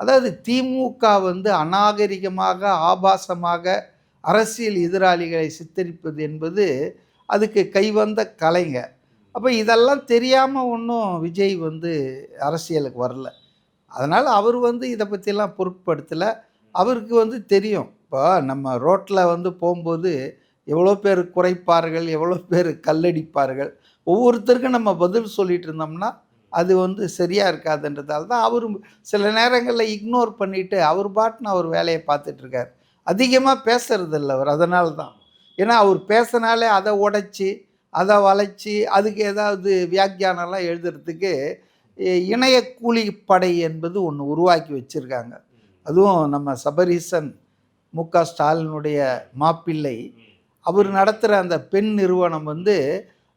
அதாவது திமுக வந்து அநாகரிகமாக, ஆபாசமாக அரசியல் எதிராளிகளை சித்தரிப்பது என்பது அதுக்கு கைவந்த கலைங்க. அப்ப இதெல்லாம் தெரியாம ஒண்ணும் விஜய் வந்து அரசியலுக்கு வரல. அதனால அவர் வந்து இத பத்திலாம் பொருட்படுத்தல. அவருக்கு வந்து தெரியும். இப்போ நம்ம ரோட்ல வந்து போம்போது எவ்வளோ பேர் குறைப்பார்கள், எவ்வளோ பேர் கல்லடிப்பார்கள். ஒவ்வொருத்தருக்கும் நம்ம பதில் சொல்லிட்டு இருந்தோம்னா, அது வந்து சரியா இருக்காதுன்றதால தான் அவரு சில நேரங்கள்ல இக்னோர் பண்ணிட்டு, அவர் பாட்டுன்னு அவர் வேலைய பார்த்துட்டு இருக்காரு. அதிகமா பேசுறதில்ல அவர். அதனால தான். ஏன்னா, அவர் பேசினாலே அத உடைச்சு, அத வளைச்சு, அதுக்கு ஏதாவது வியாக்கியானம்லாம் எழுதுறதுக்கு இணைய கூலிப்படை என்பது ஒண்ணு உருவாக்கி வச்சிருக்காங்க. அதுவும் நம்ம சபரீசன், மு.க. ஸ்டாலினுடைய மாப்பிள்ளை, அவர் நடத்துற அந்த பெண் நிறுவனம் வந்து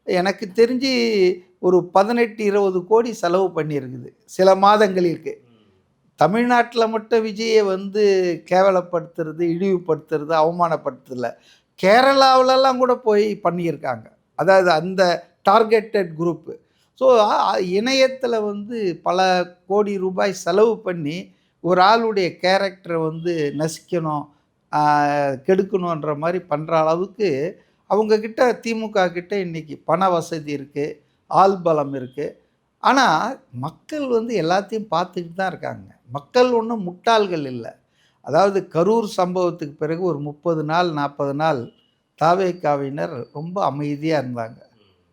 எனக்கு தெரிஞ்சு ஒரு 18, 20 கோடி செலவு பண்ணியிருக்குது. சில மாதங்களிற்கு. தமிழ்நாட்டுல மட்டும் விஜய வந்து கேவலப்படுத்துறது, இழிவுபடுத்துறது, அவமானப்படுத்தல. கேரளாவுலலாம் கூட போய் பண்ணியிருக்காங்க. அதாவது அந்த டார்கெட்டட் குரூப். ஸோ இணையத்தில வந்து பல கோடி ரூபாய் செலவு பண்ணி, ஒரு ஆளுடைய கேரக்டர வந்து நசிக்கணும், ஆ கெடுக்கணுன்ற மாரி பண்ற அளவுக்கு, அவங்க கிட்ட திமுக கிட்ட இன்னைக்கு பண வசதி இருக்கு, ஆள் பலம் இருக்கு. ஆனா, மக்கள் வந்து எல்லாத்தையும் பார்த்துட்டு தான் இருக்காங்க. மக்கள் ஒண்ணும் முட்டாள்கள் இல்ல. அதாவது கரூர் சம்பவத்துக்கு பிறகு ஒரு 30 நாள், 40 நாள் தாவேகாவினர் ரொம்ப அமைதியா இருந்தாங்க.